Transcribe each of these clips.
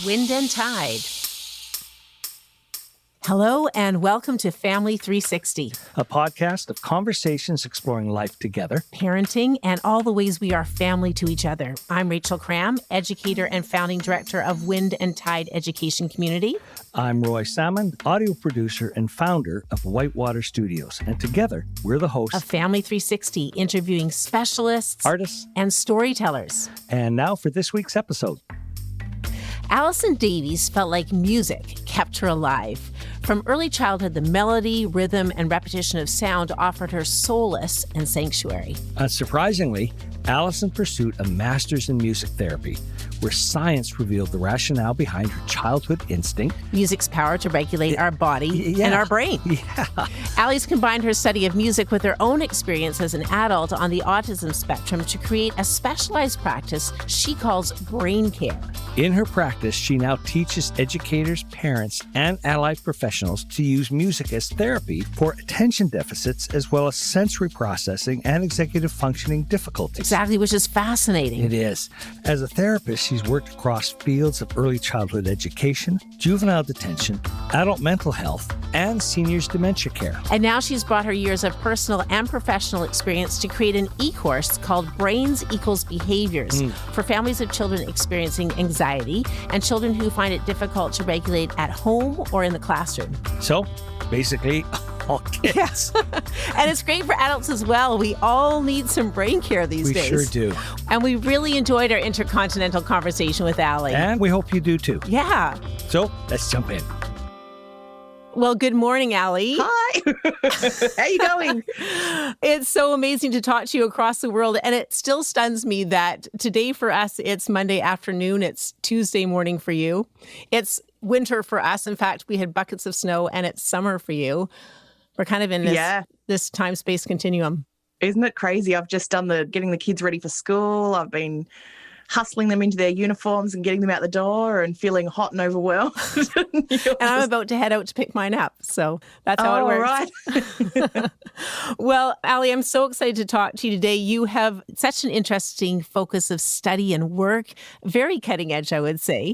Wind and Tide. Hello and welcome to Family360, a podcast of conversations exploring life together, parenting, and all the ways we are family to each other. I'm Rachel Cram, educator and founding director of Wind and Tide Education Community. I'm Roy Salmond, audio producer and founder of Whitewater Studios. And together, we're the hosts of Family360, interviewing specialists, artists, and storytellers. And now for this week's episode. Allison Davies felt like music kept her alive. From early childhood, the melody, rhythm, and repetition of sound offered her solace and sanctuary. Unsurprisingly, Allison pursued a master's in music therapy, where science revealed the rationale behind her childhood instinct. Music's power to regulate our body and our brain. Yeah. Allie's combined her study of music with her own experience as an adult on the autism spectrum to create a specialized practice she calls brain care. In her practice, she now teaches educators, parents, and allied professionals to use music as therapy for attention deficits as well as sensory processing and executive functioning difficulties. Exactly, which is fascinating. It is. As a therapist, she's worked across fields of early childhood education, juvenile detention, adult mental health, and seniors dementia care. And now she's brought her years of personal and professional experience to create an e-course called Brains Equals Behaviors for families of children experiencing anxiety and children who find it difficult to regulate at home or in the classroom. So, basically, all kids. Yes. And it's great for adults as well. We all need some brain care these days. We sure do. And we really enjoyed our intercontinental conversation with Allie. And we hope you do too. Yeah. So, let's jump in. Well, good morning, Allie. Hi. How you going? It's so amazing to talk to you across the world. And it still stuns me that today for us, it's Monday afternoon. It's Tuesday morning for you. It's winter for us. In fact, we had buckets of snow and it's summer for you. We're kind of in this time-space continuum. Isn't it crazy? I've just done getting the kids ready for school. I've been hustling them into their uniforms and getting them out the door and feeling hot and overwhelmed. And I'm about to head out to pick mine up. So that's how it works. Right. Well, Allie, I'm so excited to talk to you today. You have such an interesting focus of study and work, very cutting edge, I would say.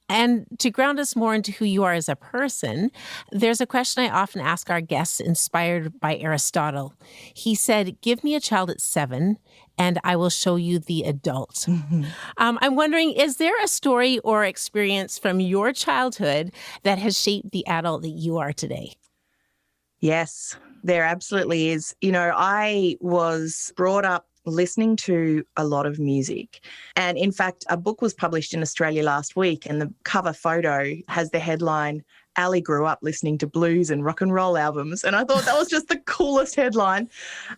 And to ground us more into who you are as a person, there's a question I often ask our guests inspired by Aristotle. He said, give me a child at 7 and I will show you the adult. I'm wondering, is there a story or experience from your childhood that has shaped the adult that you are today? Yes, there absolutely is. You know, I was brought up listening to a lot of music. And in fact, a book was published in Australia last week and the cover photo has the headline, Allie grew up listening to blues and rock and roll albums. And I thought that was just the coolest headline.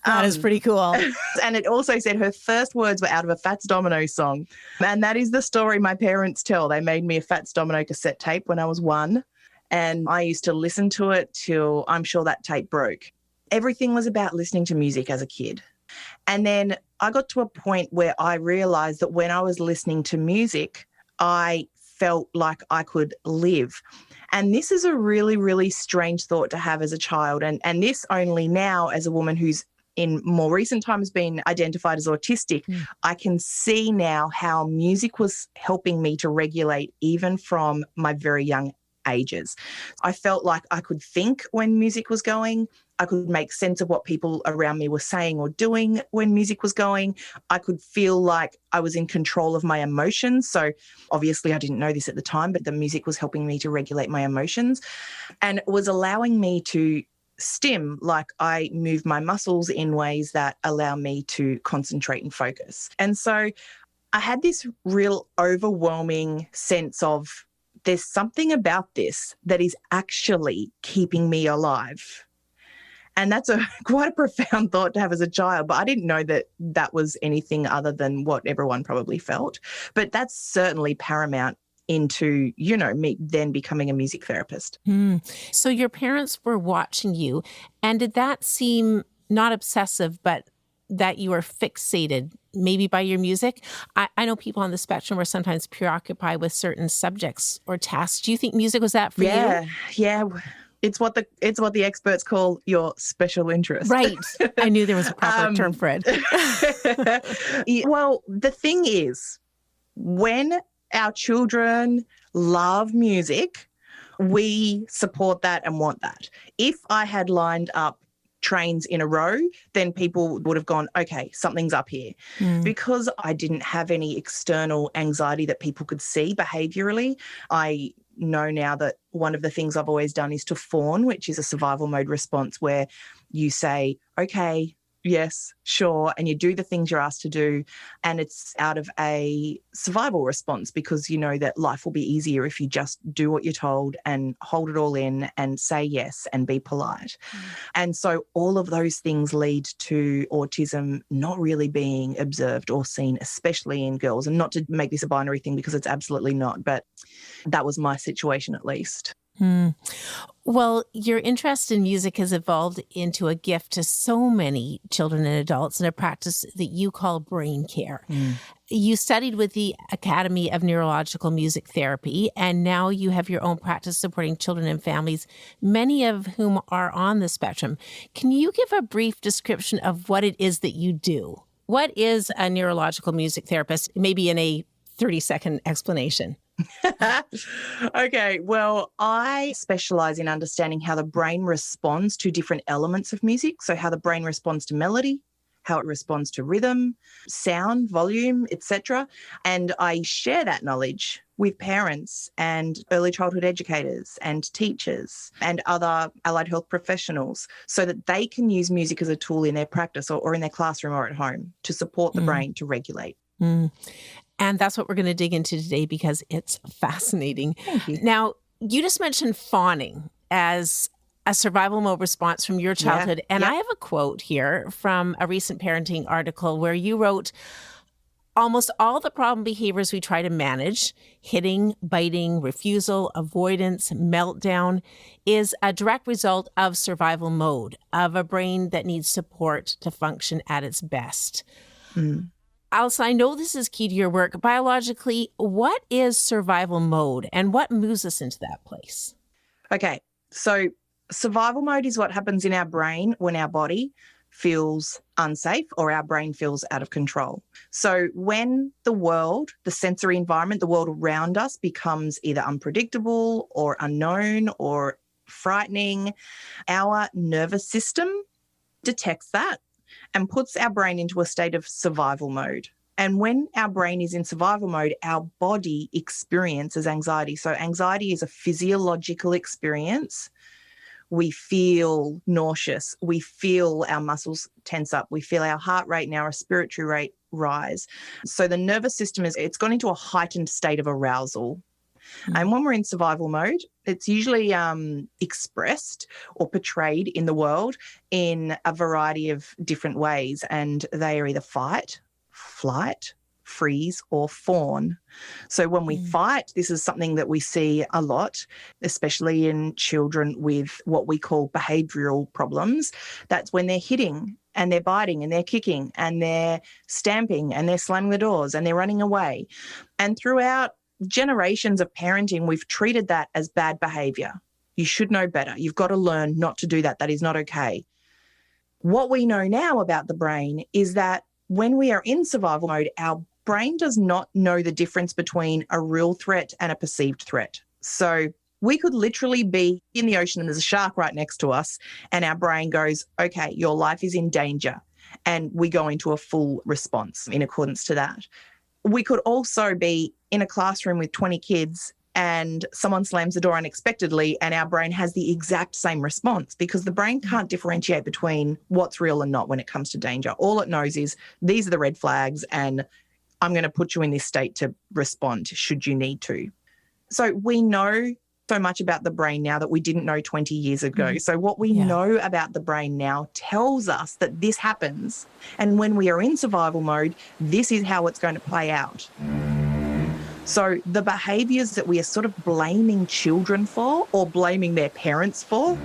That is pretty cool. And it also said her first words were out of a Fats Domino song. And that is the story my parents tell. They made me a Fats Domino cassette tape when I was 1. And I used to listen to it till I'm sure that tape broke. Everything was about listening to music as a kid. And then I got to a point where I realized that when I was listening to music, I felt like I could live. And this is a really, really strange thought to have as a child. And this only now as a woman who's in more recent times been identified as autistic, I can see now how music was helping me to regulate even from my very young ages. I felt like I could think when music was going. I could make sense of what people around me were saying or doing when music was going. I could feel like I was in control of my emotions. So obviously I didn't know this at the time, but the music was helping me to regulate my emotions and was allowing me to stim, like I move my muscles in ways that allow me to concentrate and focus. And so I had this real overwhelming sense of there's something about this that is actually keeping me alive. And that's quite a profound thought to have as a child, but I didn't know that that was anything other than what everyone probably felt. But that's certainly paramount into, you know, me then becoming a music therapist. So your parents were watching you, and did that seem not obsessive, but that you were fixated maybe by your music? I know people on the spectrum are sometimes preoccupied with certain subjects or tasks. Do you think music was that for you? Yeah. It's what the experts call your special interest. Right. I knew there was a proper term for it. Well, the thing is, when our children love music, we support that and want that. If I had lined up trains in a row, then people would have gone, okay, something's up here. Because I didn't have any external anxiety that people could see behaviourally, I know now that one of the things I've always done is to fawn, which is a survival mode response where you say, okay, yes, sure, and you do the things you're asked to do, and it's out of a survival response because you know that life will be easier if you just do what you're told and hold it all in and say yes and be polite. And so all of those things lead to autism not really being observed or seen, especially in girls. And not to make this a binary thing because it's absolutely not, but that was my situation at least. Well, your interest in music has evolved into a gift to so many children and adults in a practice that you call brain care. You studied with the Academy of Neurological Music Therapy, and now you have your own practice supporting children and families, many of whom are on the spectrum. Can you give a brief description of what it is that you do? What is a neurological music therapist? Maybe in a 30-second explanation. Okay, well, I specialise in understanding how the brain responds to different elements of music. So how the brain responds to melody, how it responds to rhythm, sound, volume, etc. And I share that knowledge with parents and early childhood educators and teachers and other allied health professionals so that they can use music as a tool in their practice or in their classroom or at home to support the brain to regulate. And that's what we're going to dig into today because it's fascinating. Thank you. Now, you just mentioned fawning as a survival mode response from your childhood. And I have a quote here from a recent parenting article where you wrote, almost all the problem behaviors we try to manage, hitting, biting, refusal, avoidance, meltdown, is a direct result of survival mode, of a brain that needs support to function at its best. Allison, I know this is key to your work. Biologically, what is survival mode and what moves us into that place? Okay, so survival mode is what happens in our brain when our body feels unsafe or our brain feels out of control. So when the world, the sensory environment, the world around us becomes either unpredictable or unknown or frightening, our nervous system detects that and puts our brain into a state of survival mode. And when our brain is in survival mode, our body experiences anxiety. So anxiety is a physiological experience. We feel nauseous. We feel our muscles tense up. We feel our heart rate and our respiratory rate rise. So the nervous system it's gone into a heightened state of arousal. And when we're in survival mode, it's usually expressed or portrayed in the world in a variety of different ways. And they are either fight, flight, freeze, or fawn. So when we fight, this is something that we see a lot, especially in children with what we call behavioural problems. That's when they're hitting and they're biting and they're kicking and they're stamping and they're slamming the doors and they're running away. And throughout generations of parenting, we've treated that as bad behaviour. You should know better. You've got to learn not to do that. That is not okay. What we know now about the brain is that when we are in survival mode, our brain does not know the difference between a real threat and a perceived threat. So we could literally be in the ocean and there's a shark right next to us and our brain goes, okay, your life is in danger. And we go into a full response in accordance to that. We could also be in a classroom with 20 kids and someone slams the door unexpectedly and our brain has the exact same response because the brain can't differentiate between what's real and not when it comes to danger. All it knows is these are the red flags and I'm going to put you in this state to respond should you need to. So we know so much about the brain now that we didn't know 20 years ago. So what we know about the brain now tells us that this happens. And when we are in survival mode, this is how it's going to play out. So the behaviours that we are sort of blaming children for or blaming their parents for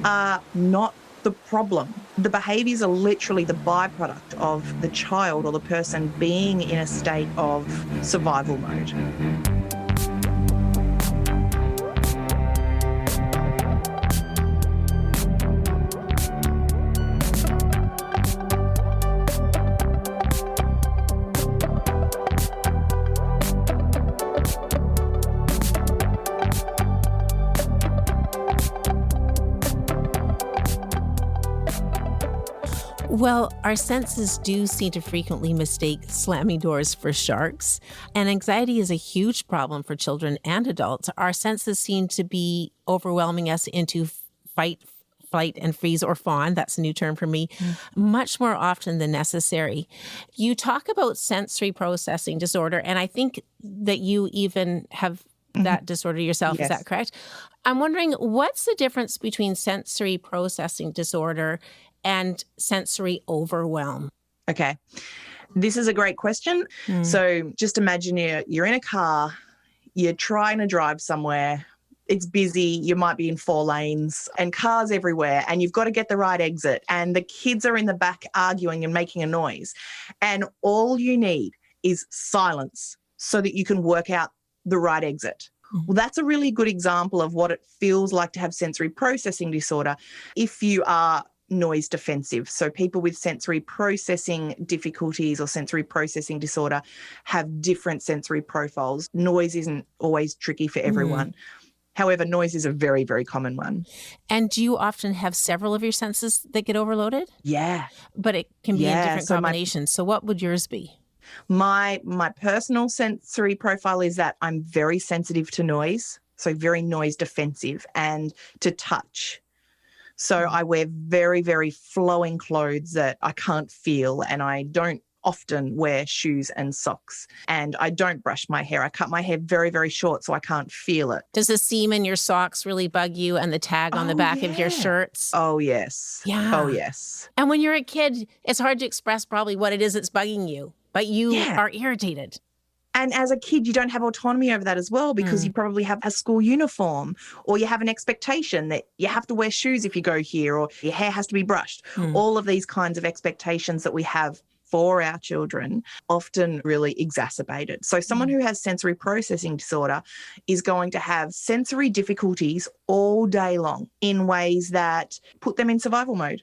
are not the problem. The behaviours are literally the byproduct of the child or the person being in a state of survival mode. Well, our senses do seem to frequently mistake slamming doors for sharks, and anxiety is a huge problem for children and adults. Our senses seem to be overwhelming us into fight, flight, and freeze, or fawn. That's a new term for me, much more often than necessary. You talk about sensory processing disorder, and I think that you even have that disorder yourself. Yes. Is that correct? I'm wondering, what's the difference between sensory processing disorder and sensory overwhelm? Okay. This is a great question. So just imagine you're in a car, you're trying to drive somewhere, it's busy, you might be in 4 lanes and cars everywhere, and you've got to get the right exit, and the kids are in the back arguing and making a noise. And all you need is silence so that you can work out the right exit. Well, that's a really good example of what it feels like to have sensory processing disorder if you are noise defensive. So people with sensory processing difficulties or sensory processing disorder have different sensory profiles. Noise isn't always tricky for everyone. However, noise is a very, very common one. And do you often have several of your senses that get overloaded? Yeah. But it can be in different so combinations. So what would yours be? My personal sensory profile is that I'm very sensitive to noise, so very noise defensive, and to touch. So I wear very, very flowing clothes that I can't feel, and I don't often wear shoes and socks, and I don't brush my hair. I cut my hair very, very short so I can't feel it. Does the seam in your socks really bug you, and the tag on the back of your shirts? Oh, yes. Yeah. Oh, yes. And when you're a kid, it's hard to express probably what it is that's bugging you, but you are irritated. And as a kid, you don't have autonomy over that as well, because you probably have a school uniform, or you have an expectation that you have to wear shoes if you go here, or your hair has to be brushed. All of these kinds of expectations that we have for our children often really exacerbated. So someone who has sensory processing disorder is going to have sensory difficulties all day long in ways that put them in survival mode.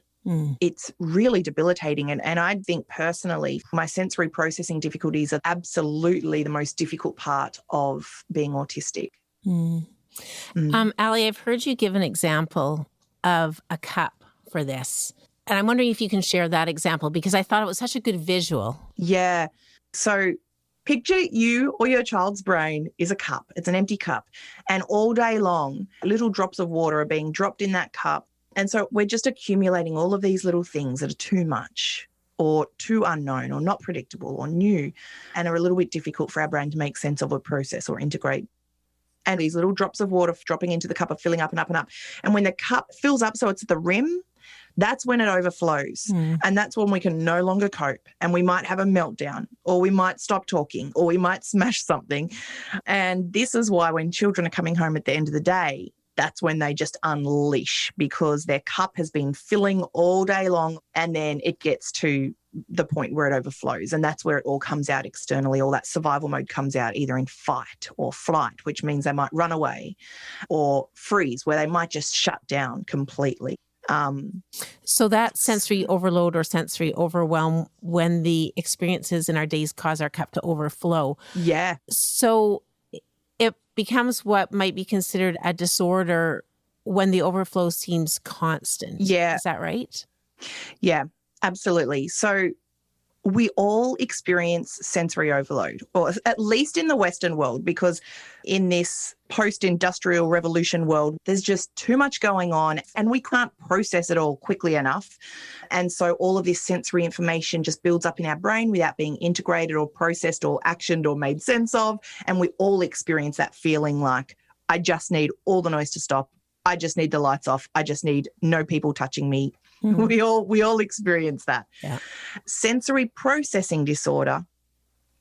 It's really debilitating. And I think personally, my sensory processing difficulties are absolutely the most difficult part of being autistic. Ali, I've heard you give an example of a cup for this. And I'm wondering if you can share that example, because I thought it was such a good visual. Yeah. So picture you or your child's brain is a cup. It's an empty cup. And all day long, little drops of water are being dropped in that cup. And so we're just accumulating all of these little things that are too much or too unknown or not predictable or new and are a little bit difficult for our brain to make sense of or process or integrate. And these little drops of water dropping into the cup are filling up and up and up. And when the cup fills up so it's at the rim, that's when it overflows. And that's when we can no longer cope, and we might have a meltdown, or we might stop talking, or we might smash something. And this is why when children are coming home at the end of the day, that's when they just unleash, because their cup has been filling all day long, and then it gets to the point where it overflows. And that's where it all comes out externally. All that survival mode comes out either in fight or flight, which means they might run away, or freeze, where they might just shut down completely. So that sensory overload or sensory overwhelm, when the experiences in our days cause our cup to overflow. Yeah. So it becomes what might be considered a disorder when the overflow seems constant. Yeah. Is that right? Yeah, absolutely. So we all experience sensory overload, or at least in the Western world, because in this post-industrial revolution world, there's just too much going on and we can't process it all quickly enough. And so all of this sensory information just builds up in our brain without being integrated or processed or actioned or made sense of. And we all experience that feeling like, I just need all the noise to stop. I just need the lights off. I just need no people touching me. We all experience that. Yeah. Sensory processing disorder.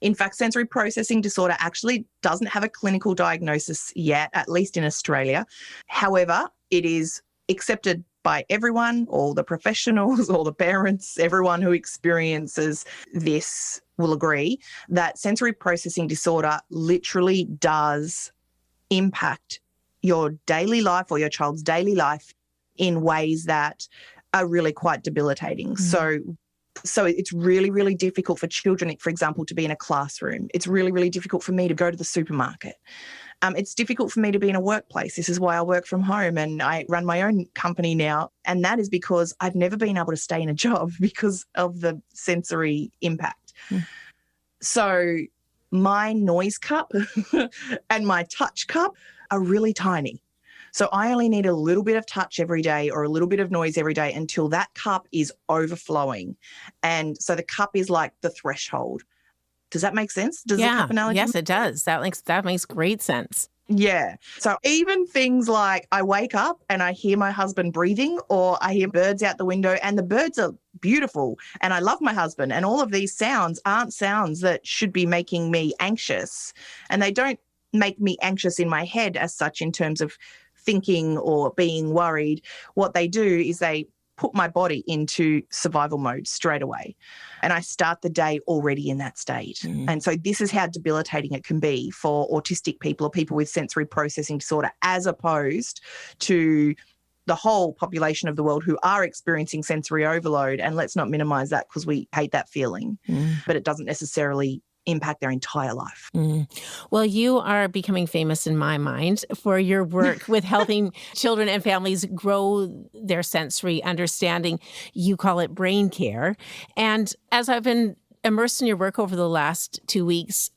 In fact, sensory processing disorder actually doesn't have a clinical diagnosis yet, at least in Australia. However, it is accepted by everyone, all the professionals, all the parents, everyone who experiences this will agree that sensory processing disorder literally does impact your daily life or your child's daily life in ways that are really quite debilitating. So it's really, really difficult for children, for example, to be in a classroom. It's really, really difficult for me to go to the supermarket. It's difficult for me to be in a workplace. This is why I work from home and I run my own company now. And that is because I've never been able to stay in a job because of the sensory impact. So my noise cup and my touch cup are really tiny. So I only need a little bit of touch every day or a little bit of noise every day until that cup is overflowing. And so the cup is like the threshold. Does that make sense? Does the cup analogy? Yes, it does. That makes great sense. Yeah. So even things like I wake up and I hear my husband breathing, or I hear birds out the window, and the birds are beautiful and I love my husband, and all of these sounds aren't sounds that should be making me anxious, and they don't make me anxious in my head as such in terms of thinking or being worried. What they do is they put my body into survival mode straight away. And I start the day already in that state. And so this is how debilitating it can be for autistic people or people with sensory processing disorder, as opposed to the whole population of the world who are experiencing sensory overload. And let's not minimize that because we hate that feeling, but it doesn't necessarily impact their entire life. Well, you are becoming famous in my mind for your work with helping children and families grow their sensory understanding. You call it brain care. And as I've been immersed in your work over the last 2 weeks,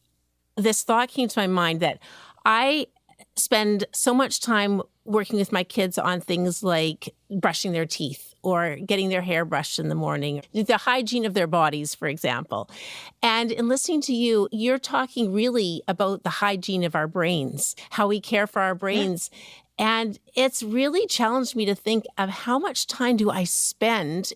this thought came to my mind that I spend so much time working with my kids on things like brushing their teeth or getting their hair brushed in the morning, the hygiene of their bodies, for example. And in listening to you, you're talking really about the hygiene of our brains, how we care for our brains. And it's really challenged me to think of how much time do I spend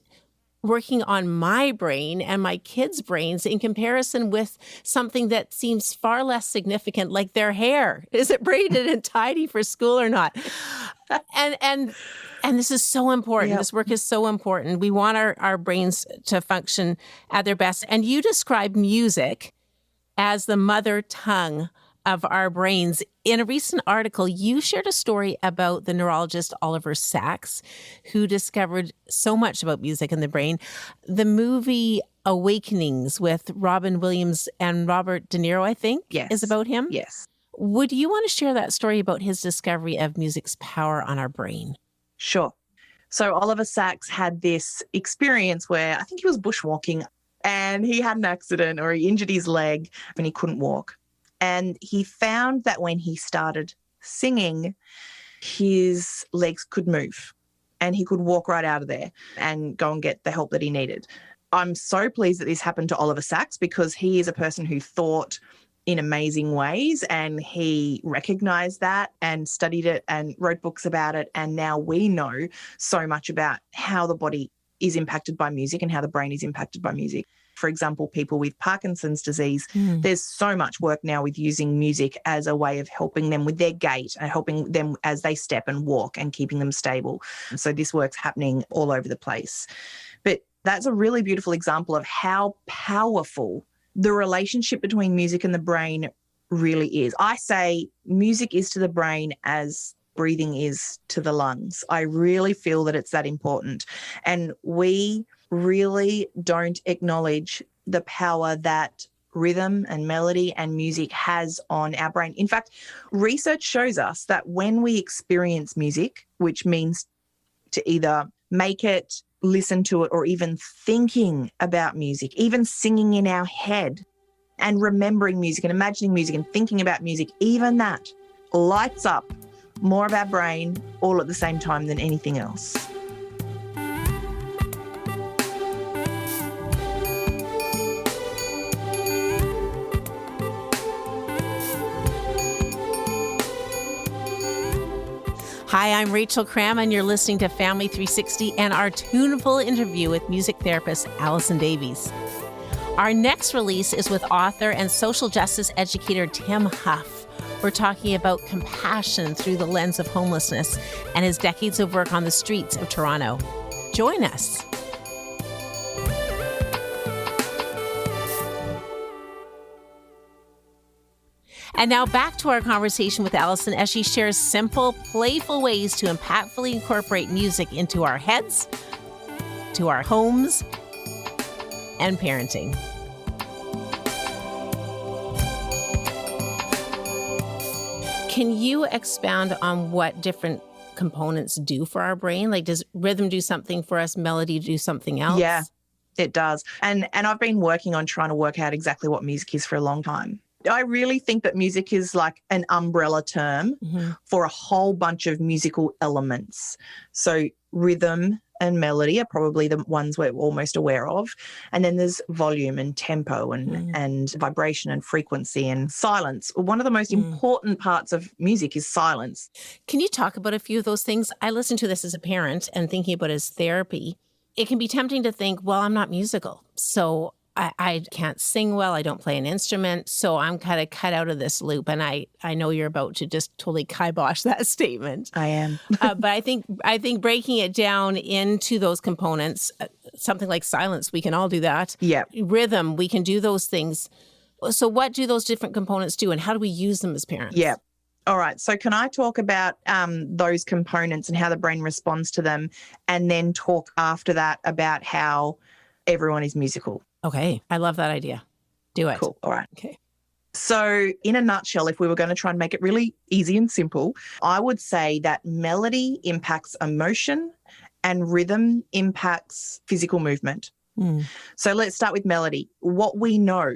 working on my brain and my kids' brains in comparison with something that seems far less significant, like their hair. Is it braided and tidy for school or not? And this is so important. This work is so important. We want our brains to function at their best. And you describe music as the mother tongue of our brains. In a recent article, you shared a story about the neurologist Oliver Sacks, who discovered so much about music in the brain. The movie Awakenings with Robin Williams and Robert De Niro, I think, is about him. Yes. Would you want to share that story about his discovery of music's power on our brain? Sure. So Oliver Sacks had this experience where I think he was bushwalking and he had an accident, or he injured his leg and he couldn't walk. And he found that when he started singing, his legs could move and he could walk right out of there and go and get the help that he needed. I'm so pleased that this happened to Oliver Sacks, because he is a person who thought in amazing ways, and he recognized that and studied it and wrote books about it. And now we know so much about how the body is impacted by music and how the brain is impacted by music. For example, people with Parkinson's disease, there's so much work now with using music as a way of helping them with their gait and helping them as they step and walk and keeping them stable. So this work's happening all over the place. But that's a really beautiful example of how powerful the relationship between music and the brain really is. I say music is to the brain as breathing is to the lungs. I really feel that it's that important. And we really don't acknowledge the power that rhythm and melody and music has on our brain. In fact, research shows us that when we experience music, which means to either make it, listen to it, or even thinking about music, even singing in our head and remembering music and imagining music and thinking about music, even that lights up more of our brain all at the same time than anything else. Hi, I'm Rachel Cram, and you're listening to Family360 and our tuneful interview with music therapist Allison Davies. Our next release is with author and social justice educator Tim Huff. We're talking about compassion through the lens of homelessness and his decades of work on the streets of Toronto. Join us. And now back to our conversation with Allison as she shares simple, playful ways to impactfully incorporate music into our heads, to our homes, and parenting. Can you expound on what different components do for our brain? Like, does rhythm do something for us? Melody do something else? Yeah, it does. And I've been working on trying to work out exactly what music is for a long time. I really think that music is like an umbrella term for a whole bunch of musical elements. So rhythm and melody are probably the ones we're almost aware of. And then there's volume and tempo and vibration and frequency and silence. One of the most important parts of music is silence. Can you talk about a few of those things? I listen to this as a parent and thinking about it as therapy. It can be tempting to think, well, I'm not musical, so I can't sing well. I don't play an instrument. So I'm kind of cut out of this loop. And I know you're about to just totally kibosh that statement. I am. But I think breaking it down into those components, something like silence, we can all do that. Yeah. Rhythm, we can do those things. So what do those different components do and how do we use them as parents? Yeah. All right. So can I talk about those components and how the brain responds to them, and then talk after that about how everyone is musical? Okay. I love that idea. Do it. Cool. All right. Okay. So in a nutshell, if we were going to try and make it really easy and simple, I would say that melody impacts emotion and rhythm impacts physical movement. So let's start with melody. What we know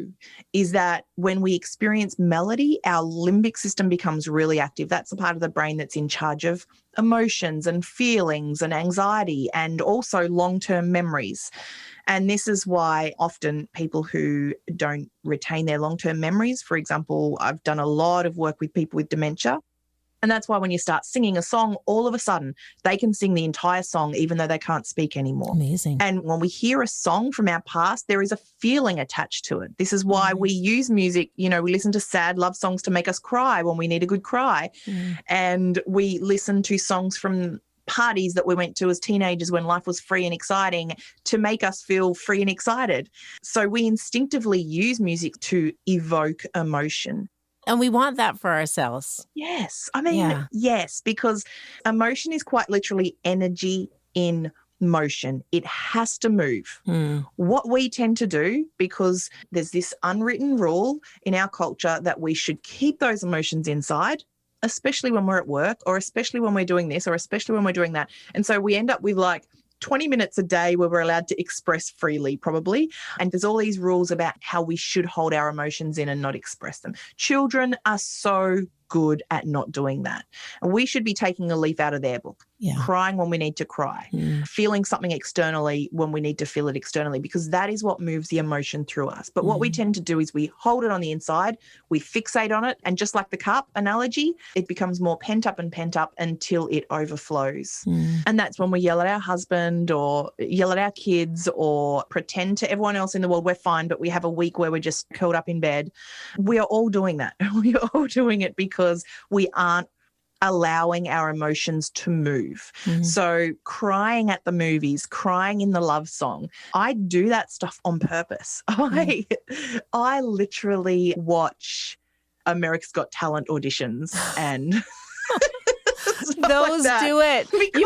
is that when we experience melody, our limbic system becomes really active. That's the part of the brain that's in charge of emotions and feelings and anxiety and also long-term memories. And this is why often people who don't retain their long-term memories, for example, I've done a lot of work with people with dementia. And that's why when you start singing a song, all of a sudden they can sing the entire song even though they can't speak anymore. Amazing. And when we hear a song from our past, there is a feeling attached to it. This is why we use music. You know, we listen to sad love songs to make us cry when we need a good cry. And we listen to songs from parties that we went to as teenagers when life was free and exciting to make us feel free and excited. So we instinctively use music to evoke emotion. And we want that for ourselves. Yes. I mean, yes, because emotion is quite literally energy in motion. It has to move. What we tend to do, because there's this unwritten rule in our culture that we should keep those emotions inside, especially when we're at work or especially when we're doing this or especially when we're doing that. And so we end up with like 20 minutes a day where we're allowed to express freely, probably. And there's all these rules about how we should hold our emotions in and not express them. Children are so good at not doing that. And we should be taking a leaf out of their book, crying when we need to cry, feeling something externally when we need to feel it externally, because that is what moves the emotion through us. But what we tend to do is we hold it on the inside, we fixate on it, and just like the cup analogy, it becomes more pent up until it overflows. And that's when we yell at our husband or yell at our kids or pretend to everyone else in the world we're fine, but we have a week where we're just curled up in bed. We are all doing that. We are all doing it because we aren't allowing our emotions to move. So crying at the movies, crying in the love song, I do that stuff on purpose. I literally watch America's Got Talent auditions and those like do it. Because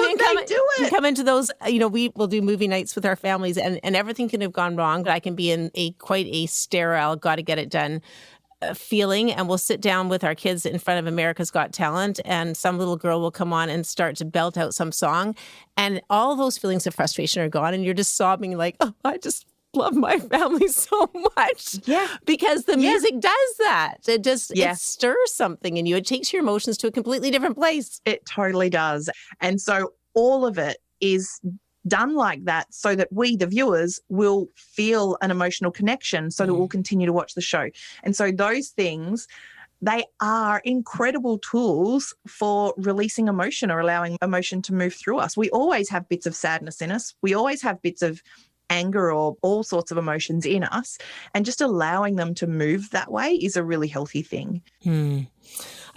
you come into those, we will do movie nights with our families and everything can have gone wrong, but I can be in quite a sterile, got to get it done feeling, and we'll sit down with our kids in front of America's Got Talent and some little girl will come on and start to belt out some song and all those feelings of frustration are gone and you're just sobbing like, oh, I just love my family so much. Because the music does that. It just it stirs something in you. It takes your emotions to a completely different place. It totally does. And so all of it is done like that so that we, the viewers, will feel an emotional connection so that we'll continue to watch the show. And so those things, they are incredible tools for releasing emotion or allowing emotion to move through us. We always have bits of sadness in us. We always have bits of anger or all sorts of emotions in us. And just allowing them to move that way is a really healthy thing.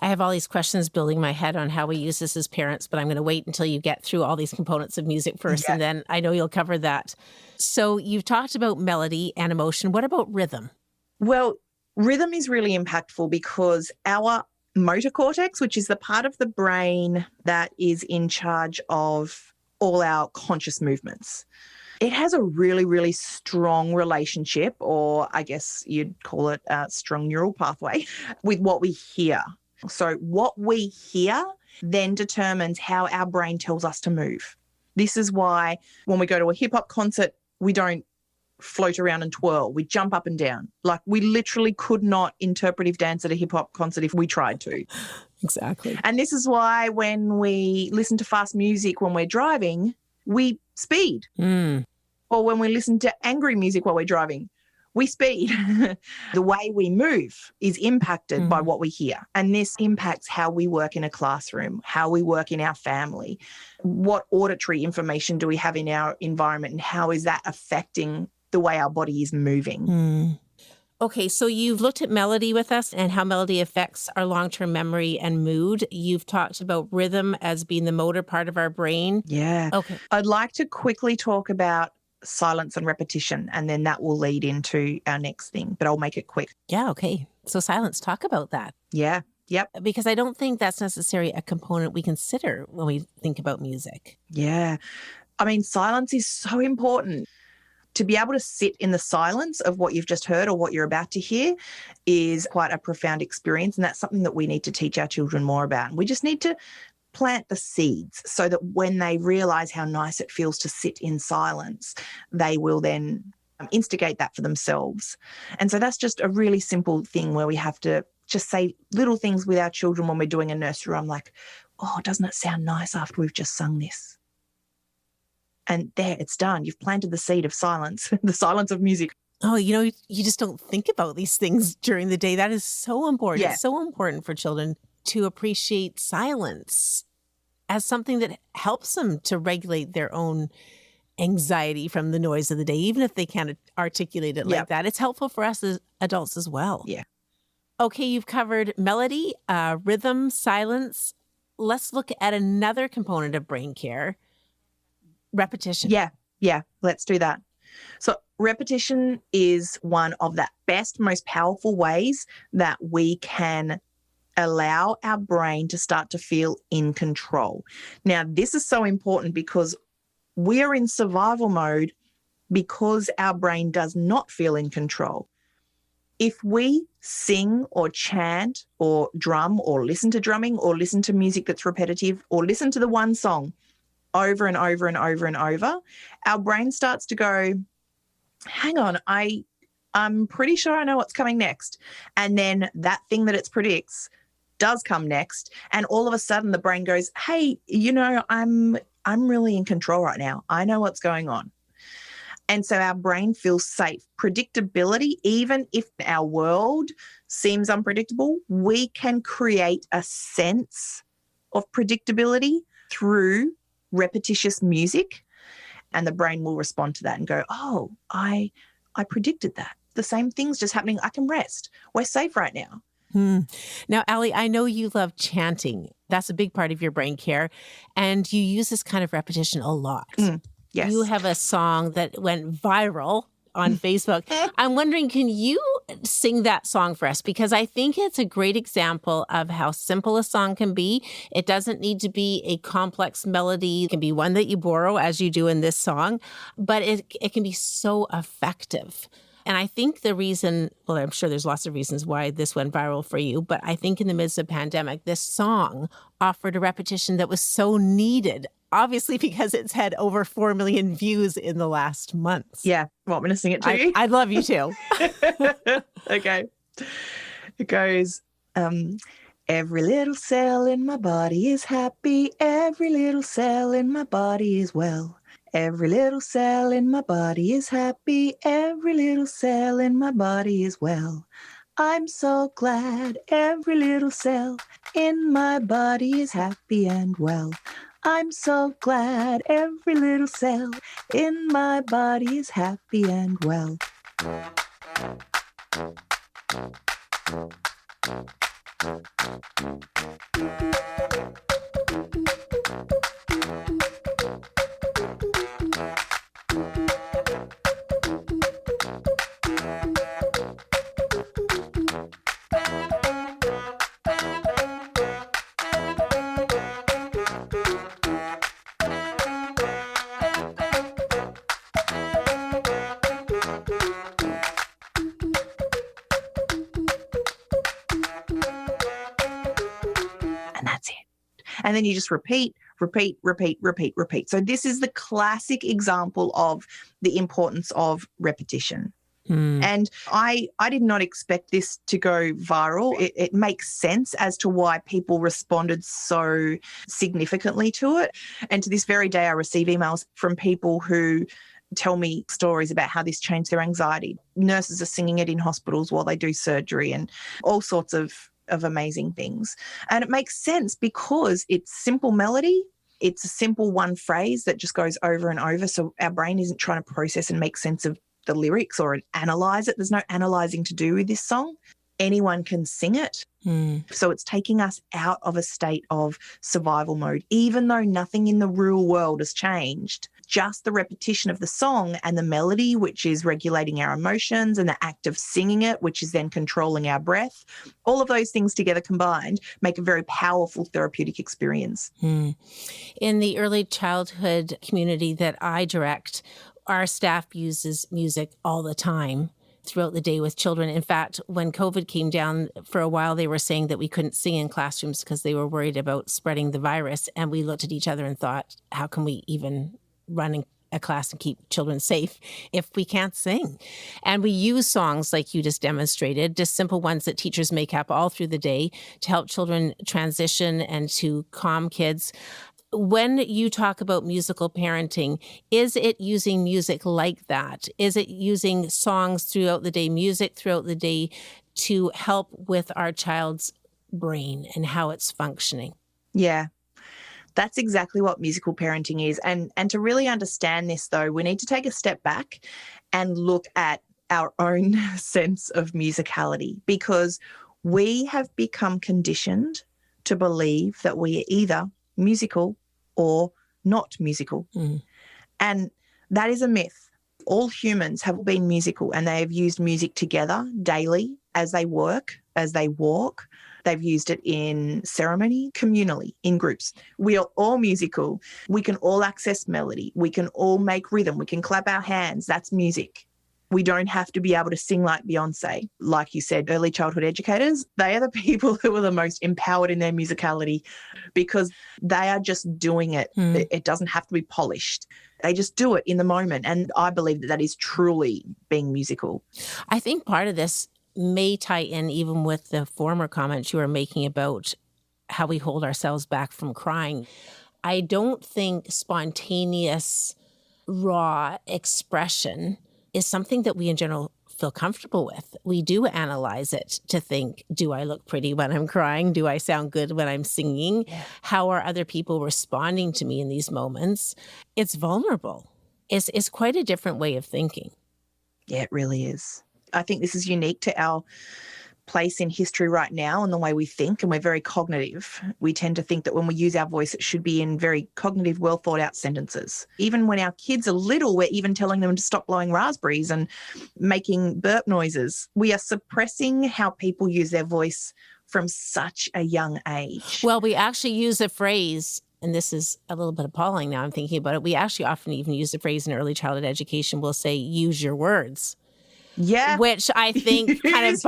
I have all these questions building in my head on how we use this as parents, but I'm going to wait until you get through all these components of music first, and then I know you'll cover that. So you've talked about melody and emotion. What about rhythm? Well, rhythm is really impactful because our motor cortex, which is the part of the brain that is in charge of all our conscious movements, it has a really, really strong relationship, or I guess you'd call it a strong neural pathway, with what we hear. So what we hear then determines how our brain tells us to move. This is why when we go to a hip hop concert, we don't float around and twirl. We jump up and down. Like we literally could not interpretive dance at a hip hop concert if we tried to. Exactly. And this is why when we listen to fast music when we're driving, we speed. Or when we listen to angry music while we're driving, we speed. The way we move is impacted by what we hear. And this impacts how we work in a classroom, how we work in our family, what auditory information do we have in our environment, and how is that affecting the way our body is moving. Okay, so you've looked at melody with us and how melody affects our long-term memory and mood. You've talked about rhythm as being the motor part of our brain. Yeah. Okay. I'd like to quickly talk about silence and repetition, and then that will lead into our next thing, but I'll make it quick. Yeah, okay. So silence, talk about that. Yeah. Yep. Because I don't think that's necessarily a component we consider when we think about music. Yeah. I mean, silence is so important. To be able to sit in the silence of what you've just heard or what you're about to hear is quite a profound experience, and that's something that we need to teach our children more about. And we just need to plant the seeds so that when they realize how nice it feels to sit in silence, they will then instigate that for themselves. And so that's just a really simple thing where we have to just say little things with our children when we're doing a nursery rhyme, like, oh, doesn't it sound nice after we've just sung this? And there, it's done. You've planted the seed of silence, the silence of music. Oh, you just don't think about these things during the day. That is so important. Yeah. It's so important for children to appreciate silence as something that helps them to regulate their own anxiety from the noise of the day, even if they can't articulate it like that. It's helpful for us as adults as well. Yeah. Okay, you've covered melody, rhythm, silence. Let's look at another component of brain care, repetition. Yeah, let's do that. So repetition is one of the best, most powerful ways that we can allow our brain to start to feel in control. Now, this is so important because we are in survival mode because our brain does not feel in control. If we sing or chant or drum or listen to drumming or listen to music that's repetitive or listen to the one song over and over and over and over, our brain starts to go, hang on, I'm pretty sure I know what's coming next. And then that thing that it predicts does come next. And all of a sudden the brain goes, hey, I'm really in control right now. I know what's going on. And so our brain feels safe. Predictability, even if our world seems unpredictable, we can create a sense of predictability through repetitious music, and the brain will respond to that and go, oh, I predicted that. The same thing's just happening. I can rest. We're safe right now. Now, Allie, I know you love chanting. That's a big part of your brain care, and you use this kind of repetition a lot. Yes. You have a song that went viral on Facebook. I'm wondering, can you sing that song for us? Because I think it's a great example of how simple a song can be. It doesn't need to be a complex melody. It can be one that you borrow, as you do in this song, but it can be so effective. And I think the reason, well, I'm sure there's lots of reasons why this went viral for you, but I think in the midst of pandemic, this song offered a repetition that was so needed, obviously because it's had over 4 million views in the last month. Yeah. Want me to sing it to you? I'd love you to. Okay. It goes, every little cell in my body is happy. Every little cell in my body is well. Every little cell in my body is happy. Every little cell in my body is well. I'm so glad every little cell in my body is happy and well. I'm so glad every little cell in my body is happy and well. And then you just repeat, repeat, repeat, repeat, repeat. So this is the classic example of the importance of repetition. And I did not expect this to go viral. It makes sense as to why people responded so significantly to it. And to this very day, I receive emails from people who tell me stories about how this changed their anxiety. Nurses are singing it in hospitals while they do surgery and all sorts of amazing things. And it makes sense because it's simple melody. It's a simple one phrase that just goes over and over. So our brain isn't trying to process and make sense of the lyrics or analyze it. There's no analyzing to do with this song. Anyone can sing it. So it's taking us out of a state of survival mode, even though nothing in the real world has changed. Just the repetition of the song and the melody, which is regulating our emotions, and the act of singing it, which is then controlling our breath. All of those things together combined make a very powerful therapeutic experience. In the early childhood community that I direct, our staff uses music all the time throughout the day with children. In fact, when COVID came down, for a while, they were saying that we couldn't sing in classrooms because they were worried about spreading the virus. And we looked at each other and thought, how can we even run a class and keep children safe if we can't sing? And we use songs like you just demonstrated, just simple ones that teachers make up all through the day to help children transition and to calm kids. When you talk about musical parenting, is it using music like that? Is it using songs throughout the day, music throughout the day to help with our child's brain and how it's functioning? Yeah, that's exactly what musical parenting is. And to really understand this, though, we need to take a step back and look at our own sense of musicality, because we have become conditioned to believe that we are either musical or not musical. And that is a myth. All humans have been musical, and they have used music together daily as they work, as they walk. They've used it in ceremony, communally, in groups. We are all musical. We can all access melody. We can all make rhythm. We can clap our hands. That's music. We don't have to be able to sing like Beyonce. Like you said, early childhood educators, they are the people who are the most empowered in their musicality because they are just doing it. It doesn't have to be polished. They just do it in the moment. And I believe that is truly being musical. I think part of this may tie in even with the former comments you were making about how we hold ourselves back from crying. I don't think spontaneous, raw expression is something that we in general feel comfortable with. We do analyze it to think, do I look pretty when I'm crying? Do I sound good when I'm singing? Yeah. How are other people responding to me in these moments? It's vulnerable. It's quite a different way of thinking. Yeah, it really is. I think this is unique to our place in history right now and the way we think, and we're very cognitive. We tend to think that when we use our voice, it should be in very cognitive, well thought out sentences. Even when our kids are little, we're even telling them to stop blowing raspberries and making burp noises. We are suppressing how people use their voice from such a young age. Well, we actually use a phrase, and this is a little bit appalling now I'm thinking about it. We actually often even use the phrase in early childhood education. We'll say, use your words. Yeah. Which I think kind of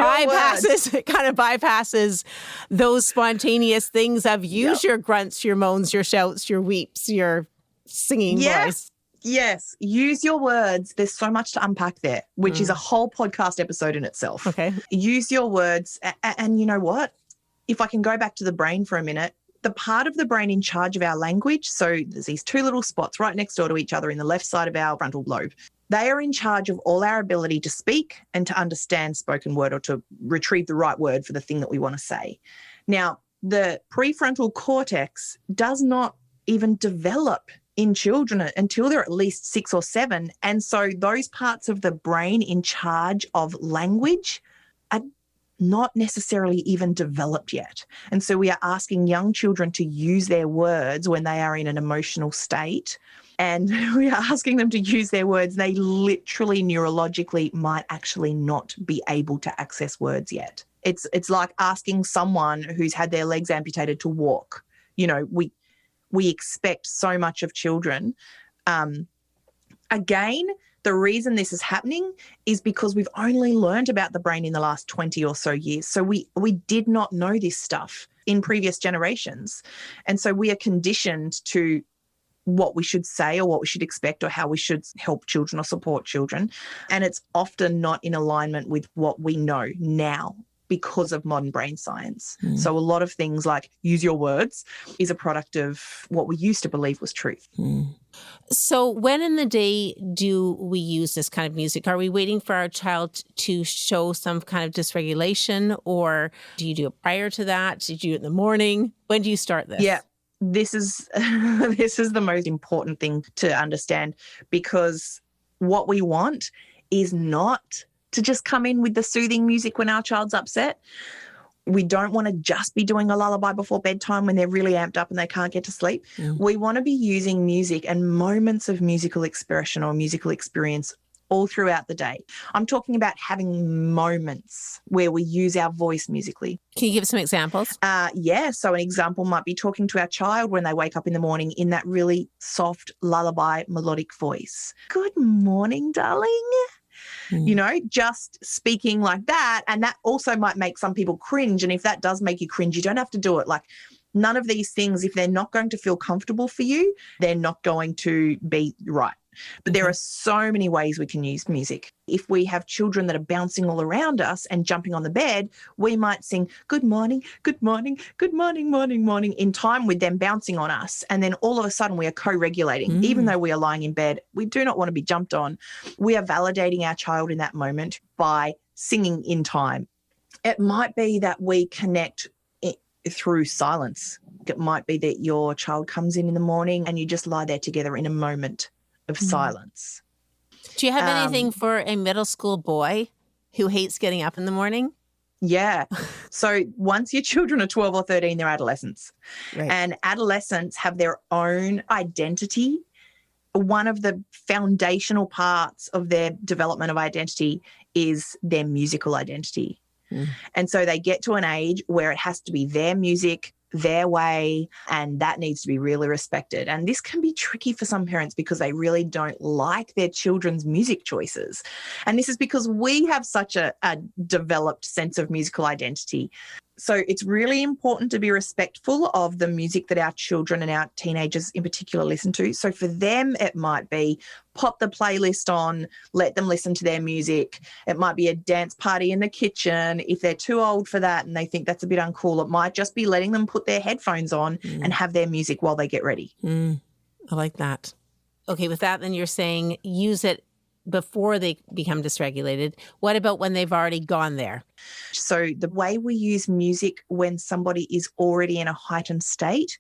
bypasses those spontaneous things of use your grunts, your moans, your shouts, your weeps, your singing voice. Yes. Use your words. There's so much to unpack there, which is a whole podcast episode in itself. Okay. Use your words. And you know what? If I can go back to the brain for a minute, the part of the brain in charge of our language, so there's these two little spots right next door to each other in the left side of our frontal lobe. They are in charge of all our ability to speak and to understand spoken word or to retrieve the right word for the thing that we want to say. Now, the prefrontal cortex does not even develop in children until they're at least 6 or 7. And so those parts of the brain in charge of language are not necessarily even developed yet. And so we are asking young children to use their words when they are in an emotional state. And we are asking them to use their words. They literally neurologically might actually not be able to access words yet. It's like asking someone who's had their legs amputated to walk. You know, we expect so much of children. Again, the reason this is happening is because we've only learned about the brain in the last 20 or so years. So we did not know this stuff in previous generations. And so we are conditioned to what we should say or what we should expect or how we should help children or support children. And it's often not in alignment with what we know now because of modern brain science. So a lot of things like use your words is a product of what we used to believe was truth. So when in the day do we use this kind of music? Are we waiting for our child to show some kind of dysregulation, or do you do it prior to that? Do you do it in the morning? When do you start this? Yeah. This is the most important thing to understand, because what we want is not to just come in with the soothing music when our child's upset. We don't want to just be doing a lullaby before bedtime when they're really amped up and they can't get to sleep. We want to be using music and moments of musical expression or musical experience all throughout the day. I'm talking about having moments where we use our voice musically. Can you give some examples? Yeah. So an example might be talking to our child when they wake up in the morning in that really soft lullaby melodic voice. Good morning, darling. You know, just speaking like that. And that also might make some people cringe. And if that does make you cringe, you don't have to do it. Like, none of these things, if they're not going to feel comfortable for you, they're not going to be right. But there are so many ways we can use music. If we have children that are bouncing all around us and jumping on the bed, we might sing, good morning, good morning, good morning, morning, morning, in time with them bouncing on us. And then all of a sudden we are co-regulating. Even though we are lying in bed, we do not want to be jumped on. We are validating our child in that moment by singing in time. It might be that we connect through silence. It might be that your child comes in the morning and you just lie there together in a moment of silence. Do you have anything for a middle school boy who hates getting up in the morning? Yeah. So once your children are 12 or 13, they're adolescents. Right. And adolescents have their own identity. One of the foundational parts of their development of identity is their musical identity. And so they get to an age where it has to be their music, their way, and that needs to be really respected. And this can be tricky for some parents because they really don't like their children's music choices. And this is because we have such a developed sense of musical identity. So it's really important to be respectful of the music that our children and our teenagers in particular listen to. So for them, it might be pop the playlist on, let them listen to their music. It might be a dance party in the kitchen. If they're too old for that and they think that's a bit uncool, it might just be letting them put their headphones on and have their music while they get ready. I like that. Okay, with that, then you're saying use it before they become dysregulated. What about when they've already gone there? So the way we use music when somebody is already in a heightened state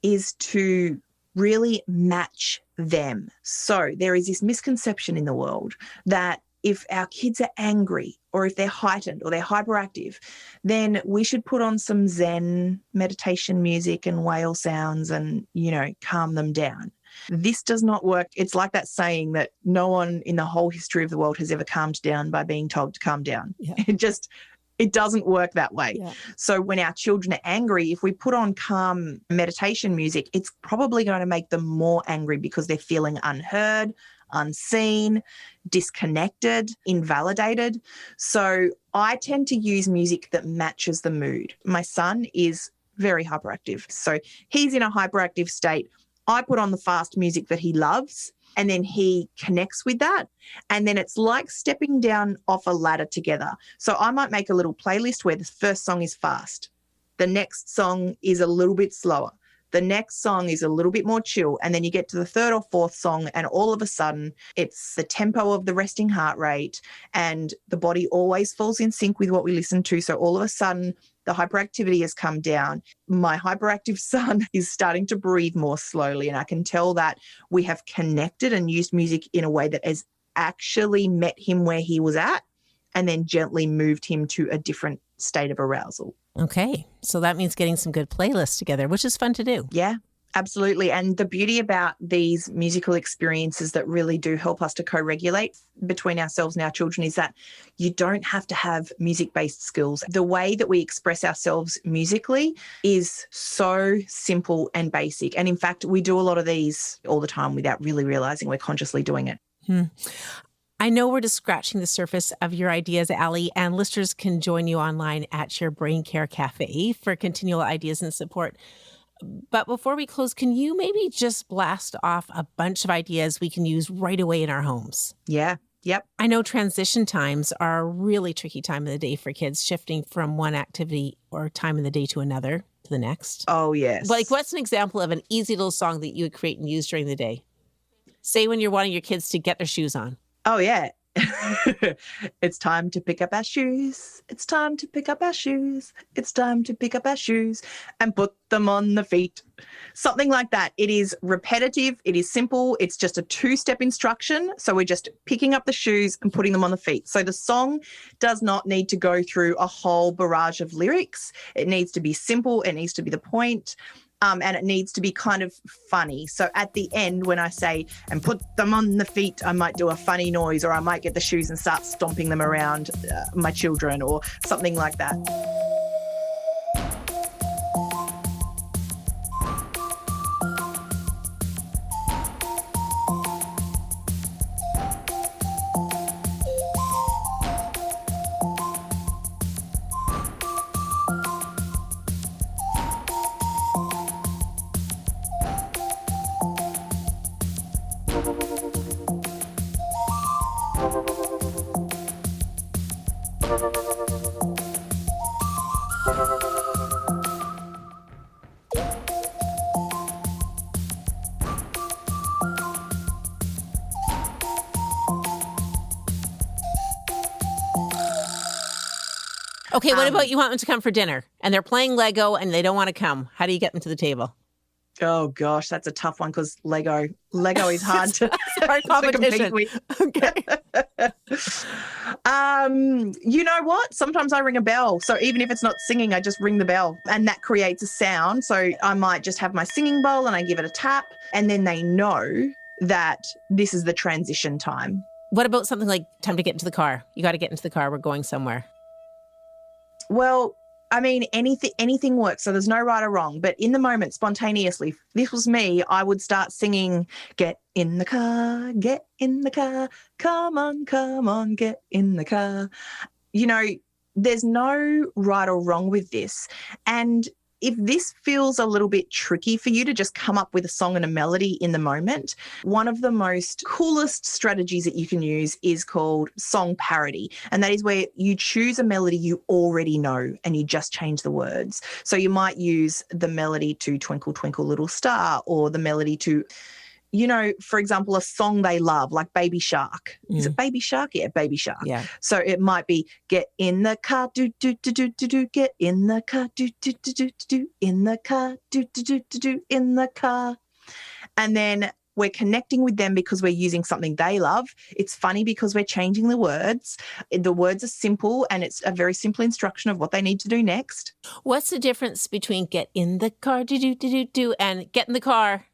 is to really match them. So there is this misconception in the world that if our kids are angry or if they're heightened or they're hyperactive, then we should put on some Zen meditation music and whale sounds and, you know, calm them down. This does not work. It's like that saying that no one in the whole history of the world has ever calmed down by being told to calm down. Yeah. It doesn't work that way. Yeah. So when our children are angry, if we put on calm meditation music, it's probably going to make them more angry because they're feeling unheard, unseen, disconnected, invalidated. So I tend to use music that matches the mood. My son is very hyperactive. So he's in a hyperactive state. I put on the fast music that he loves and then he connects with that. And then it's like stepping down off a ladder together. So I might make a little playlist where the first song is fast. The next song is a little bit slower. The next song is a little bit more chill. And then you get to the third or fourth song and all of a sudden it's the tempo of the resting heart rate and the body always falls in sync with what we listen to. So all of a sudden the hyperactivity has come down. My hyperactive son is starting to breathe more slowly. And I can tell that we have connected and used music in a way that has actually met him where he was at and then gently moved him to a different state of arousal. Okay. So that means getting some good playlists together, which is fun to do. Yeah, absolutely. And the beauty about these musical experiences that really do help us to co-regulate between ourselves and our children is that you don't have to have music-based skills. The way that we express ourselves musically is so simple and basic. And in fact, we do a lot of these all the time without really realizing we're consciously doing it. I know we're just scratching the surface of your ideas, Allie, and listeners can join you online at your Brain Care Cafe for continual ideas and support. But before we close, can you maybe just blast off a bunch of ideas we can use right away in our homes? Yeah. Yep. I know transition times are a really tricky time of the day for kids, shifting from one activity or time in the day to another, to the next. Oh, yes. Like, what's an example of an easy little song that you would create and use during the day? Say when you're wanting your kids to get their shoes on. Oh, yeah. It's time to pick up our shoes. It's time to pick up our shoes. It's time to pick up our shoes and put them on the feet. Something like that. It is repetitive. It is simple. It's just a 2-step instruction. So we're just picking up the shoes and putting them on the feet. So the song does not need to go through a whole barrage of lyrics. It needs to be simple. It needs to be the point. And it needs to be kind of funny. So at the end, when I say, and put them on the feet, I might do a funny noise, or I might get the shoes and start stomping them around my children or something like that. Okay, what about you want them to come for dinner and they're playing Lego and they don't want to come? How do you get them to the table? Oh, gosh, that's a tough one because Lego is hard to, hard competition. to compete with. Okay. You know what? Sometimes I ring a bell. So even if it's not singing, I just ring the bell and that creates a sound. So I might just have my singing bowl and I give it a tap and then they know that this is the transition time. What about something like time to get into the car? You got to get into the car. We're going somewhere. Well, I mean, anything works. So there's no right or wrong. But in the moment, spontaneously, if this was me, I would start singing, get in the car, come on, get in the car. You know, there's no right or wrong with this. And if this feels a little bit tricky for you to just come up with a song and a melody in the moment, one of the most coolest strategies that you can use is called song parody. And that is where you choose a melody you already know and you just change the words. So you might use the melody to Twinkle, Twinkle, Little Star, or the melody to, you know, for example, a song they love, like Baby Shark. Is it Baby Shark? Yeah, Baby Shark. Yeah. So it might be, get in the car, do, do, do, do, do, do, get in the car, do, do, do, do, do, in the car, do, do, do, do, do, in the car. And then we're connecting with them because we're using something they love. It's funny because we're changing the words. The words are simple and it's a very simple instruction of what they need to do next. What's the difference between get in the car, do, do, do, do, do, and get in the car?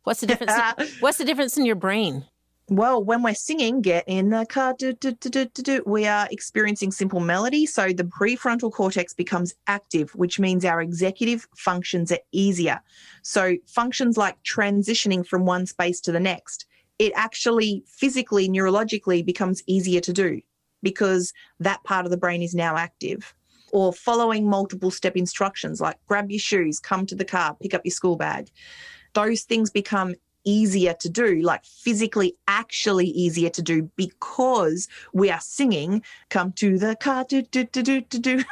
What's the difference? What's the difference in your brain? Well, when we're singing, get in the car, do, do, do, do, do, do, we are experiencing simple melody. So the prefrontal cortex becomes active, which means our executive functions are easier. So functions like transitioning from one space to the next, it actually physically, neurologically becomes easier to do because that part of the brain is now active. Or following multiple step instructions like grab your shoes, come to the car, pick up your school bag. Those things become easier to do, like physically actually easier to do because we are singing, come to the car, do, do, do, do, do, do.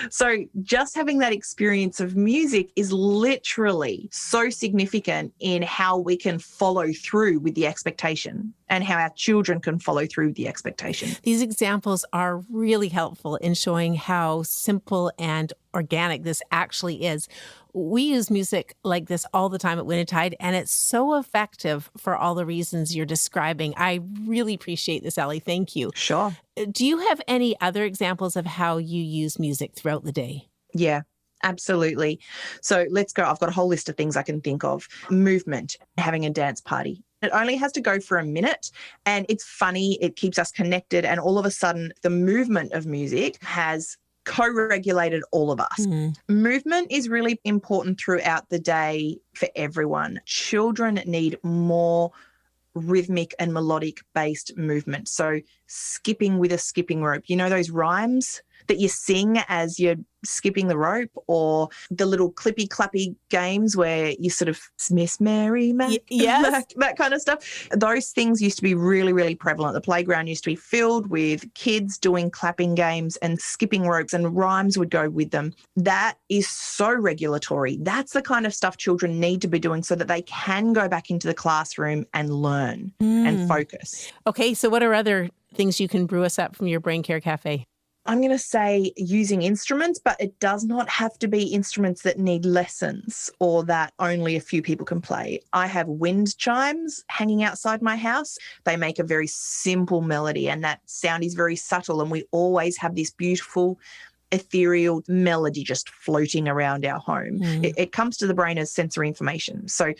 So just having that experience of music is literally so significant in how we can follow through with the expectation and how our children can follow through with the expectation. These examples are really helpful in showing how simple and organic this actually is. We use music like this all the time at Winnetide, and it's so effective for all the reasons you're describing. I really appreciate this, Ellie. Thank you. Sure. Do you have any other examples of how you use music throughout the day? Yeah. Absolutely. So let's go. I've got a whole list of things I can think of. Movement, having a dance party. It only has to go for a minute and it's funny. It keeps us connected. And all of a sudden, the movement of music has co-regulated all of us. Movement is really important throughout the day for everyone. Children need more rhythmic and melodic based movement. So skipping with a skipping rope. You know those rhymes that you sing as you're skipping the rope, or the little clippy clappy games where you sort of Miss Mary Mac, yes, that kind of stuff. Those things used to be really, really prevalent. The playground used to be filled with kids doing clapping games and skipping ropes, and rhymes would go with them. That is so regulatory. That's the kind of stuff children need to be doing so that they can go back into the classroom and learn and focus. Okay, so what are other things you can brew us up from your Brain Care Cafe? I'm going to say using instruments, but it does not have to be instruments that need lessons or that only a few people can play. I have wind chimes hanging outside my house. They make a very simple melody, and that sound is very subtle, and we always have this beautiful ethereal melody just floating around our home. It comes to the brain as sensory information. So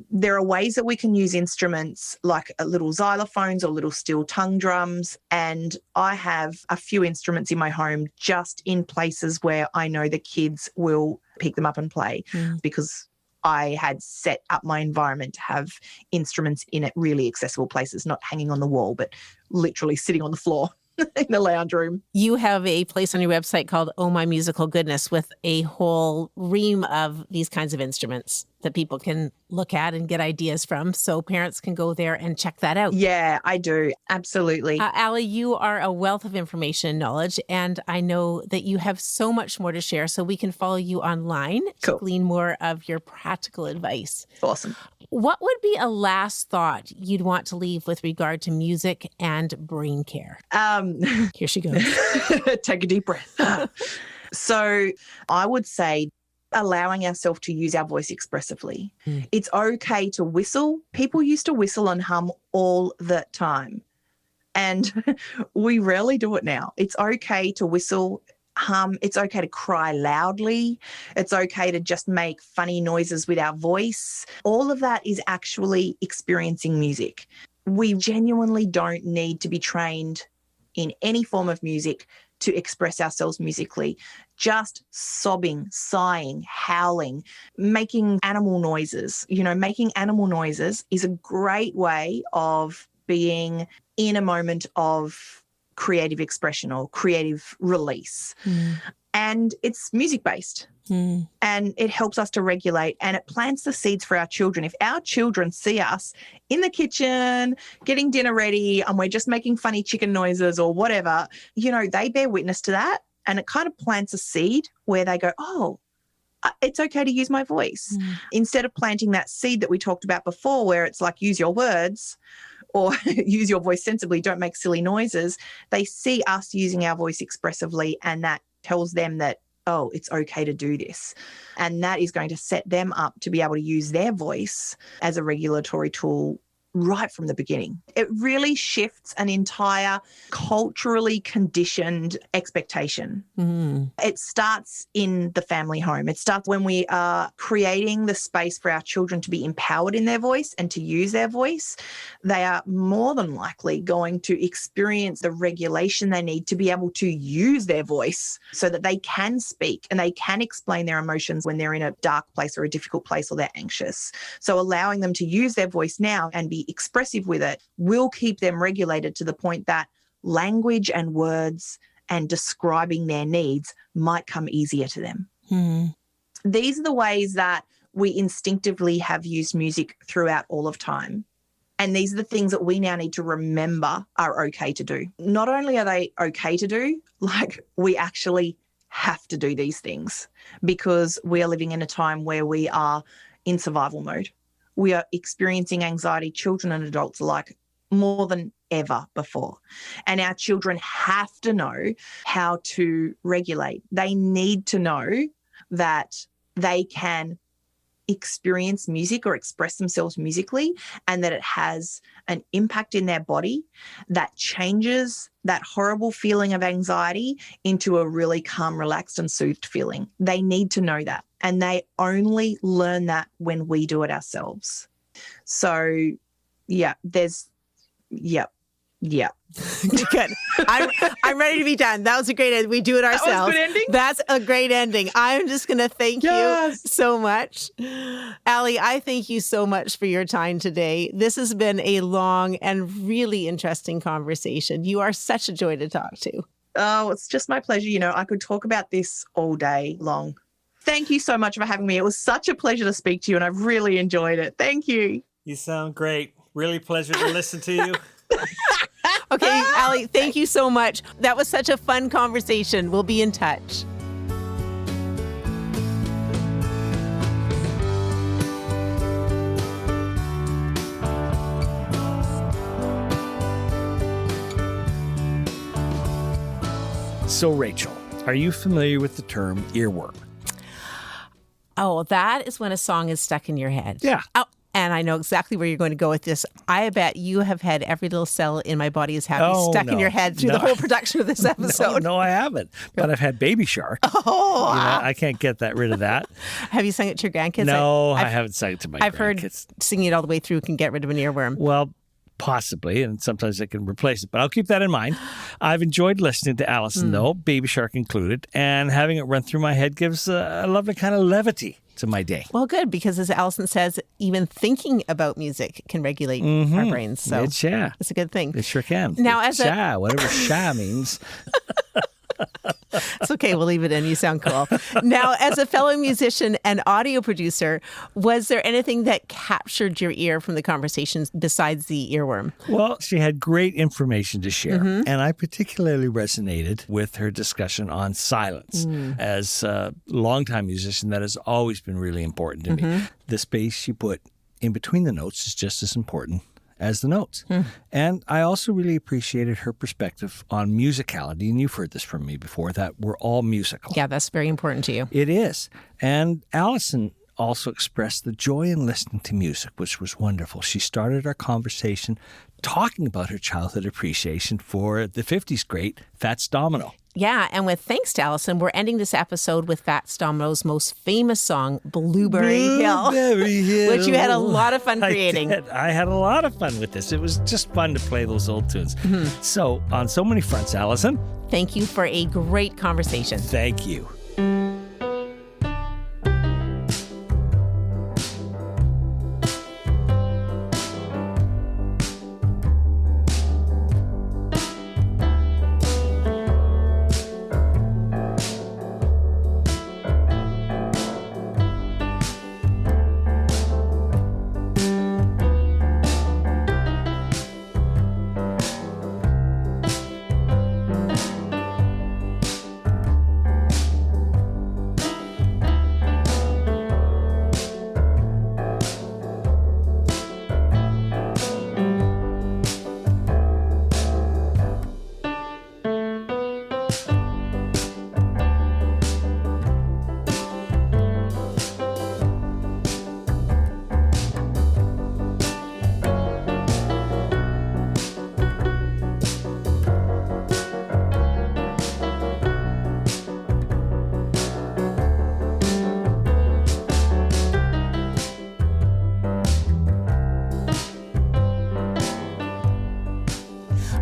there are ways that we can use instruments like little xylophones or little steel tongue drums. And I have a few instruments in my home just in places where I know the kids will pick them up and play, because I had set up my environment to have instruments in it, really accessible places, not hanging on the wall, but literally sitting on the floor in the lounge room. You have a place on your website called Oh My Musical Goodness with a whole ream of these kinds of instruments that people can look at and get ideas from. So parents can go there and check that out. Yeah, I do. Absolutely. Allie, you are a wealth of information and knowledge, and I know that you have so much more to share, so we can follow you online to glean more of your practical advice. Awesome. What would be a last thought you'd want to leave with regard to music and brain care? Here she goes. Take a deep breath. So I would say allowing ourselves to use our voice expressively. It's okay to whistle. People used to whistle and hum all the time, and we rarely do it now. It's okay to whistle, hum. It's okay to cry loudly. It's okay to just make funny noises with our voice. All of that is actually experiencing music. We genuinely don't need to be trained in any form of music to express ourselves musically. Just sobbing, sighing, howling, making animal noises. You know, making animal noises is a great way of being in a moment of creative expression or creative release. And it's music-based. And it helps us to regulate, and it plants the seeds for our children. If our children see us in the kitchen getting dinner ready and we're just making funny chicken noises or whatever, you know, they bear witness to that, and it kind of plants a seed where they go, oh, it's okay to use my voice. Instead of planting that seed that we talked about before where it's like, use your words or use your voice sensibly, don't make silly noises. They see us using our voice expressively, and that tells them that, oh, it's okay to do this. And that is going to set them up to be able to use their voice as a regulatory tool right from the beginning. It really shifts an entire culturally conditioned expectation. It starts in the family home. It starts when we are creating the space for our children to be empowered in their voice and to use their voice. They are more than likely going to experience the regulation they need to be able to use their voice so that they can speak and they can explain their emotions when they're in a dark place or a difficult place or they're anxious. So allowing them to use their voice now and be expressive with it will keep them regulated to the point that language and words and describing their needs might come easier to them. These are the ways that we instinctively have used music throughout all of time. And these are the things that we now need to remember are okay to do. Not only are they okay to do, like we actually have to do these things because we are living in a time where we are in survival mode. We are experiencing anxiety, children and adults alike, more than ever before. And our children have to know how to regulate. They need to know that they can experience music or express themselves musically and that it has an impact in their body that changes that horrible feeling of anxiety into a really calm, relaxed and soothed feeling. They need to know that. And they only learn that when we do it ourselves. So, Yeah. Good. I'm ready to be done. That was a great end. We do it ourselves. That was a good ending? That's a great ending. I'm just going to thank you so much. Allie, I thank you so much for your time today. This has been a long and really interesting conversation. You are such a joy to talk to. Oh, it's just my pleasure. You know, I could talk about this all day long. Thank you so much for having me. It was such a pleasure to speak to you, and I've really enjoyed it. Thank you. You sound great. Really pleasure to listen to you. Okay, Allie, thank you so much. That was such a fun conversation. We'll be in touch. So, Rachel, are you familiar with the term earworm? Oh, that is when a song is stuck in your head. Yeah. Oh, and I know exactly where you're going to go with this. I bet you have had every little cell in my body is happy stuck in your head through the whole production of this episode. No, I haven't. But I've had Baby Shark. Oh, I can't get rid of that. Have you sung it to your grandkids? No, I haven't sung it to my grandkids. I've heard singing it all the way through can get rid of an earworm. Well, possibly, and sometimes I can replace it, but I'll keep that in mind. I've enjoyed listening to Allison, though, Baby Shark included, and having it run through my head gives a lovely kind of levity to my day. Well, good, because as Allison says, even thinking about music can regulate our brains. So it's a good thing. It sure can. Now, whatever sha means. It's okay. We'll leave it in. You sound cool. Now, as a fellow musician and audio producer, was there anything that captured your ear from the conversations besides the earworm? Well, she had great information to share. And I particularly resonated with her discussion on silence. As a longtime musician, that has always been really important to me. The space she put in between the notes is just as important as the notes. And I also really appreciated her perspective on musicality. And you've heard this from me before, that we're all musical. Yeah, that's very important to you. It is. And Allison also expressed the joy in listening to music, which was wonderful. She started our conversation talking about her childhood appreciation for the 50s great Fats Domino. Yeah, and with thanks to Allison, we're ending this episode with Fats Domino's most famous song, Blueberry Hill, which you had a lot of fun creating. I had a lot of fun with this. It was just fun to play those old tunes. So, on so many fronts, Allison. Thank you for a great conversation. Thank you.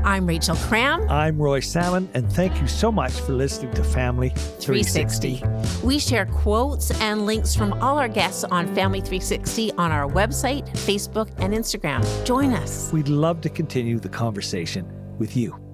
I'm Rachel Cram. I'm Roy Salmond, and thank you so much for listening to Family 360. We share quotes and links from all our guests on Family 360 on our website, Facebook, and Instagram. Join us. We'd love to continue the conversation with you.